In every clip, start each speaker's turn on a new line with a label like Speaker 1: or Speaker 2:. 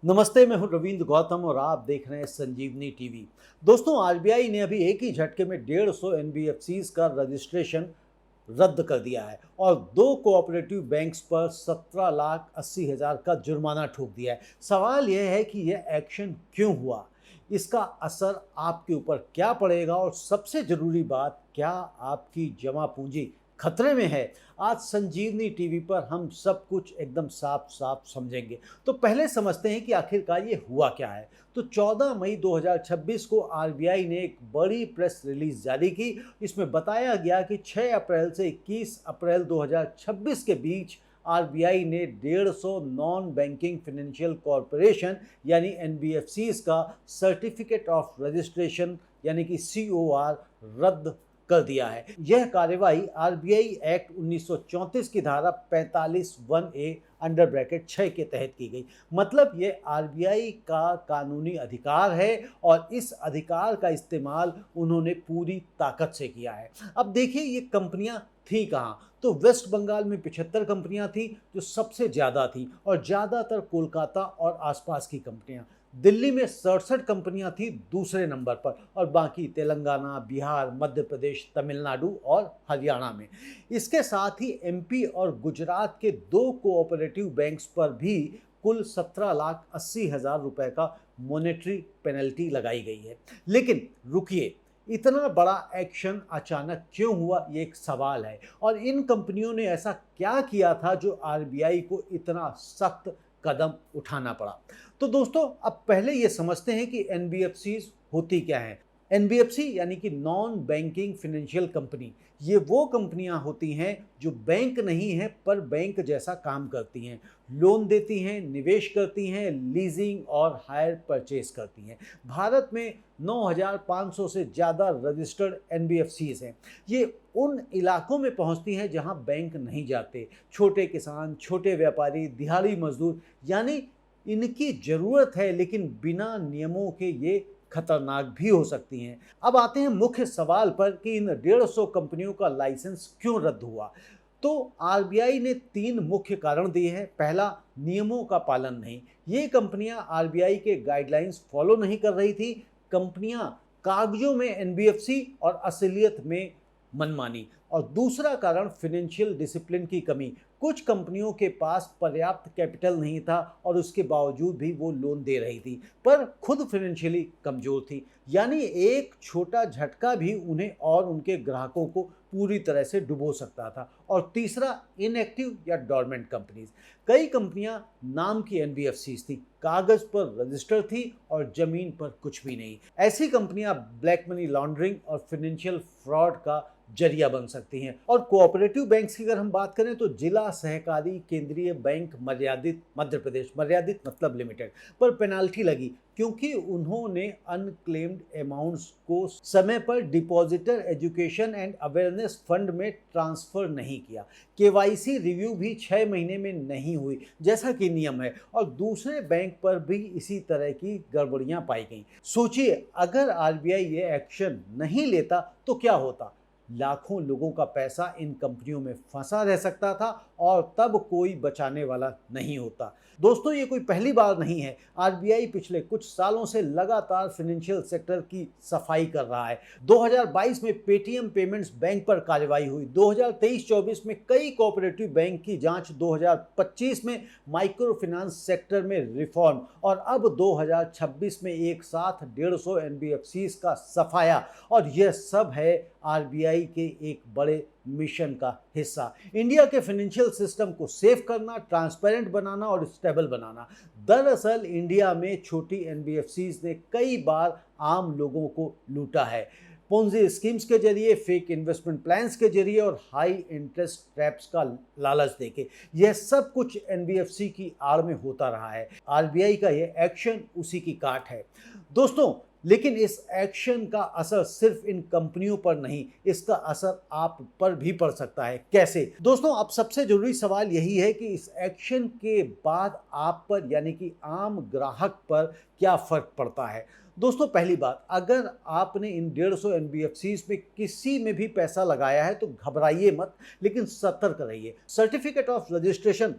Speaker 1: नमस्ते, मैं हूं रविंद्र गौतम और आप देख रहे हैं संजीवनी टीवी। दोस्तों, आरबीआई ने अभी एक ही झटके में 150 एनबीएफसीज का रजिस्ट्रेशन रद्द कर दिया है और दो कोऑपरेटिव बैंक्स पर 17,80,000 का जुर्माना ठोक दिया है। सवाल यह है कि यह एक्शन क्यों हुआ, इसका असर आपके ऊपर क्या पड़ेगा और सबसे जरूरी बात, क्या आपकी जमा पूंजी खतरे में है। आज संजीवनी टीवी पर हम सब कुछ एकदम साफ साफ समझेंगे। तो पहले समझते हैं कि आखिरकार ये हुआ क्या है। तो 14 मई 2026 को आरबीआई ने एक बड़ी प्रेस रिलीज जारी की। इसमें बताया गया कि 6 अप्रैल से 21 अप्रैल 2026 के बीच आरबीआई ने 150 नॉन बैंकिंग फाइनेंशियल कॉरपोरेशन यानी एनबीएफसीज का सर्टिफिकेट ऑफ रजिस्ट्रेशन यानी कि सीओआर रद्द कर दिया है। यह कार्यवाही आरबीआई एक्ट 1934 की धारा 45(1)(a) अंडर ब्रैकेट 6 के तहत की गई। मतलब यह आरबीआई का कानूनी अधिकार है और इस अधिकार का इस्तेमाल उन्होंने पूरी ताकत से किया है। अब देखिए, ये कंपनियां थी कहाँ। तो वेस्ट बंगाल में 75 कंपनियां थी जो सबसे ज़्यादा थी और ज़्यादातर कोलकाता और आसपास की कंपनियां। दिल्ली में 67 कंपनियां थी दूसरे नंबर पर और बाकी तेलंगाना, बिहार, मध्य प्रदेश, तमिलनाडु और हरियाणा में। इसके साथ ही एमपी और गुजरात के दो कोऑपरेटिव बैंक्स पर भी कुल 17,80,000 रुपए का मॉनेटरी पेनल्टी लगाई गई है। लेकिन रुकिए, इतना बड़ा एक्शन अचानक क्यों हुआ, ये एक सवाल है। और इन कंपनियों ने ऐसा क्या किया था जो आरबीआई को इतना सख्त कदम उठाना पड़ा। तो दोस्तों, अब पहले ये समझते हैं कि एनबीएफसीज होती क्या हैं। एनबीएफसी यानी कि नॉन बैंकिंग फाइनेंशियल कंपनी, ये वो कंपनियां होती हैं जो बैंक नहीं है पर बैंक जैसा काम करती हैं। लोन देती हैं, निवेश करती हैं, लीजिंग और हायर परचेज करती हैं। भारत में 9,500 से ज़्यादा रजिस्टर्ड एनबीएफसीज हैं। ये उन इलाकों में पहुंचती हैं जहां बैंक नहीं जाते। छोटे किसान, छोटे व्यापारी, दिहाड़ी मजदूर, यानी इनकी ज़रूरत है, लेकिन बिना नियमों के ये खतरनाक भी हो सकती हैं। अब आते हैं मुख्य सवाल पर कि इन 150 कंपनियों का लाइसेंस क्यों रद्द हुआ। तो आरबीआई ने 3 मुख्य कारण दिए हैं। पहला, नियमों का पालन नहीं। ये कंपनियां आरबीआई के गाइडलाइंस फॉलो नहीं कर रही थी। कंपनियां कागजों में एनबीएफसी और असलियत में मनमानी। और दूसरा कारण, फाइनेंशियल डिसिप्लिन की कमी। कुछ कंपनियों के पास पर्याप्त कैपिटल नहीं था और उसके बावजूद भी वो लोन दे रही थी, पर खुद फाइनेंशियली कमजोर थी। यानी एक छोटा झटका भी उन्हें और उनके ग्राहकों को पूरी तरह से डुबो सकता था। और तीसरा, इनएक्टिव या डोरमेंट कंपनीज। कई कंपनियां नाम की एनबीएफसीज थी, कागज पर रजिस्टर थी और जमीन पर कुछ भी नहीं। ऐसी कंपनियां ब्लैक मनी लॉन्ड्रिंग और फाइनेंशियल फ्रॉड का जरिया बन सकती हैं। और कोऑपरेटिव बैंक्स की अगर हम बात करें तो जिला सहकारी केंद्रीय बैंक मर्यादित मध्य प्रदेश, मर्यादित मतलब लिमिटेड, पर पेनाल्टी लगी क्योंकि उन्होंने अनक्लेम्ड अमाउंट्स को समय पर depositor education and awareness fund में ट्रांसफर नहीं किया। केवाईसी रिव्यू भी 6 महीने में नहीं हुई जैसा कि नियम है और दूसरे बैंक पर भी इसी तरह की गड़बड़ियां पाई गई। सोचिए, अगर आरबीआई ये एक्शन नहीं लेता तो क्या होता। लाखों लोगों का पैसा इन कंपनियों में फंसा रह सकता था और तब कोई बचाने वाला नहीं होता। दोस्तों, ये कोई पहली बार नहीं है। आरबीआई पिछले कुछ सालों से लगातार फाइनेंशियल सेक्टर की सफाई कर रहा है। 2022 में पेटीएम पेमेंट्स बैंक पर कार्रवाई हुई। 2023-24 में कई कोऑपरेटिव बैंक की जांच। 2025 में माइक्रो फाइनेंस सेक्टर में रिफॉर्म और अब 2026 में एक साथ 150 एनबीएफसीज का सफाया। और यह सब है आरबीआई के एक बड़े मिशन का हिस्सा। इंडिया के फाइनेंशियल सिस्टम को सेफ करना, ट्रांसपेरेंट बनाना और स्टेबल बनाना। दरअसल इंडिया में छोटी एनबीएफसीज ने कई बार आम लोगों को लूटा है। पोंजी स्कीम्स के जरिए, फेक इन्वेस्टमेंट प्लान्स के जरिए और हाई इंटरेस्ट ट्रैप्स का लालच देके। यह सब कुछ एनबीएफसी की आड़ में होता रहा है। आरबीआई का यह एक्शन उसी की काट है। दोस्तों, लेकिन इस एक्शन का असर सिर्फ इन कंपनियों पर नहीं, इसका असर आप पर भी पड़ सकता है। कैसे? दोस्तों, अब सबसे जरूरी सवाल यही है कि इस एक्शन के बाद आप पर यानी कि आम ग्राहक पर क्या फर्क पड़ता है। दोस्तों, पहली बात, अगर आपने इन 150 एनबीएफसीज में किसी में भी पैसा लगाया है तो घबराइए मत, लेकिन सतर्क रहिए। सर्टिफिकेट ऑफ रजिस्ट्रेशन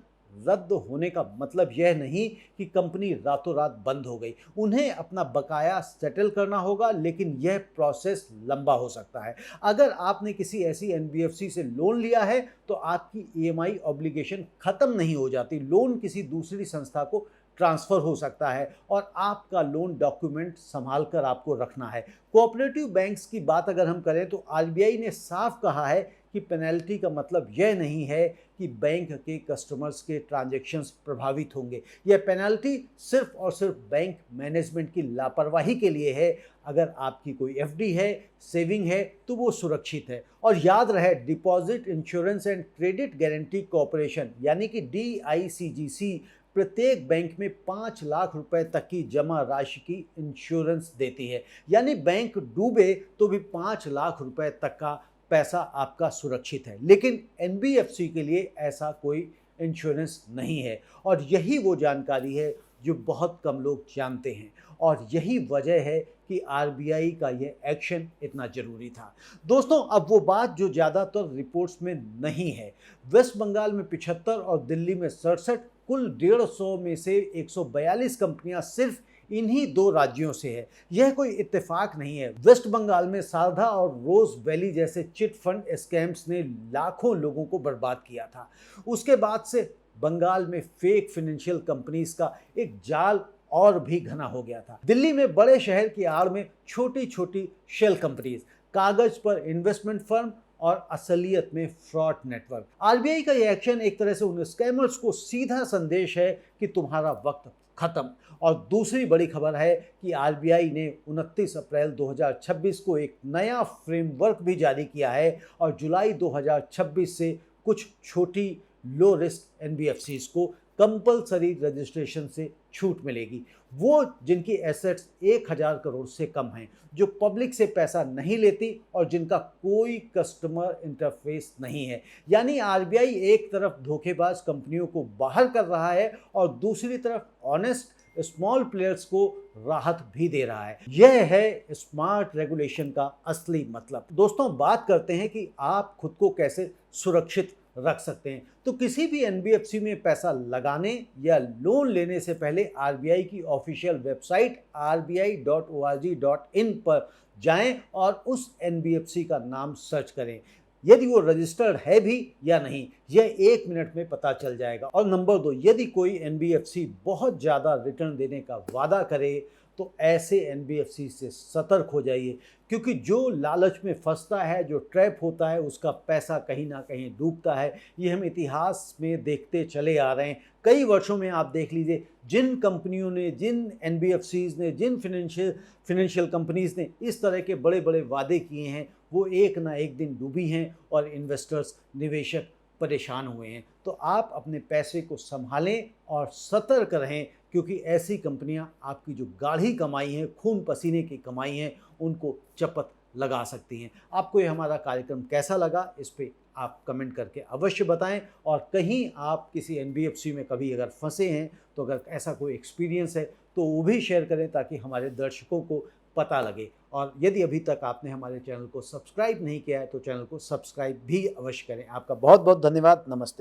Speaker 1: रद्द होने का मतलब यह नहीं कि कंपनी रातों रात बंद हो गई। उन्हें अपना बकाया सेटल करना होगा, लेकिन यह प्रोसेस लंबा हो सकता है। अगर आपने किसी ऐसी एनबीएफसी से लोन लिया है तो आपकी ईएमआई ऑब्लिगेशन खत्म नहीं हो जाती। लोन किसी दूसरी संस्था को ट्रांसफ़र हो सकता है और आपका लोन डॉक्यूमेंट संभाल कर आपको रखना है। कोऑपरेटिव बैंक्स की बात अगर हम करें तो आरबीआई ने साफ कहा है कि पेनल्टी का मतलब यह नहीं है कि बैंक के कस्टमर्स के ट्रांजैक्शंस प्रभावित होंगे। यह पेनल्टी सिर्फ और सिर्फ बैंक मैनेजमेंट की लापरवाही के लिए है। अगर आपकी कोई एफडी है, सेविंग है, तो वो सुरक्षित है। और याद रहे, deposit insurance and credit guarantee corporation यानी कि DICGC प्रत्येक बैंक में 5 लाख रुपए तक की जमा राशि की इंश्योरेंस देती है। यानी बैंक डूबे तो भी 5 लाख रुपए तक का पैसा आपका सुरक्षित है। लेकिन एनबीएफसी के लिए ऐसा कोई इंश्योरेंस नहीं है और यही वो जानकारी है जो बहुत कम लोग जानते हैं और यही वजह है कि आरबीआई का ये एक्शन इतना ज़रूरी था। दोस्तों, अब वो बात जो ज़्यादातर रिपोर्ट्स में नहीं है। वेस्ट बंगाल में 75 और दिल्ली में 67, कुल 150 में से 142 कंपनियां सिर्फ इन्हीं 2 राज्यों से है। यह कोई इत्तेफाक नहीं है। वेस्ट बंगाल में सारदा और रोज वैली जैसे चिट फंड स्कैम्स ने लाखों लोगों को बर्बाद किया था। उसके बाद से बंगाल में फेक फाइनेंशियल कंपनीज का एक जाल और भी घना हो गया था। दिल्ली में बड़े शहर की आड़ में छोटी छोटी शेल कंपनीज, कागज पर इन्वेस्टमेंट फर्म और असलियत में फ्रॉड नेटवर्क। आरबीआई का यह एक्शन एक तरह से उन स्कैमर्स को सीधा संदेश है कि तुम्हारा वक्त खत्म। और दूसरी बड़ी खबर है कि आरबीआई ने 29 अप्रैल 2026 को एक नया फ्रेमवर्क भी जारी किया है और जुलाई 2026 से कुछ छोटी लो रिस्क एनबीएफसीज को कंपलसरी रजिस्ट्रेशन से छूट मिलेगी। वो जिनकी एसेट्स 1000 करोड़ से कम हैं, जो पब्लिक से पैसा नहीं लेती और जिनका कोई कस्टमर इंटरफेस नहीं है। यानी आरबीआई एक तरफ धोखेबाज कंपनियों को बाहर कर रहा है और दूसरी तरफ ऑनेस्ट स्मॉल प्लेयर्स को राहत भी दे रहा है। यह है स्मार्ट रेगुलेशन का असली मतलब। दोस्तों, बात करते हैं कि आप खुद को कैसे सुरक्षित रख सकते हैं। तो किसी भी एनबीएफसी में पैसा लगाने या लोन लेने से पहले आरबीआई की ऑफिशियल वेबसाइट rbi.org.in पर जाएं और उस एनबीएफसी का नाम सर्च करें। यदि वो रजिस्टर्ड है भी या नहीं, यह 1 मिनट में पता चल जाएगा। और नंबर 2, यदि कोई एनबीएफसी बहुत ज़्यादा रिटर्न देने का वादा करे तो ऐसे एनबीएफसी से सतर्क हो जाइए, क्योंकि जो लालच में फंसता है, जो ट्रैप होता है, उसका पैसा कहीं ना कहीं डूबता है। ये हम इतिहास में देखते चले आ रहे हैं। कई वर्षों में आप देख लीजिए, जिन कंपनियों ने, जिन एनबीएफसीज ने, जिन फिनेंशियल कंपनीज ने इस तरह के बड़े बड़े वादे किए हैं, वो एक ना एक दिन डूबी हैं और इन्वेस्टर्स, निवेशक परेशान हुए हैं। तो आप अपने पैसे को संभालें और सतर्क रहें, क्योंकि ऐसी कंपनियां आपकी जो गाढ़ी कमाई है, खून पसीने की कमाई है, उनको चपत लगा सकती हैं। आपको ये हमारा कार्यक्रम कैसा लगा, इस पे आप कमेंट करके अवश्य बताएं। और कहीं आप किसी एनबीएफसी में कभी अगर फंसे हैं तो अगर ऐसा कोई एक्सपीरियंस है तो वो भी शेयर करें, ताकि हमारे दर्शकों को पता लगे। और यदि अभी तक आपने हमारे चैनल को सब्सक्राइब नहीं किया है तो चैनल को सब्सक्राइब भी अवश्य करें। आपका बहुत बहुत धन्यवाद। नमस्ते।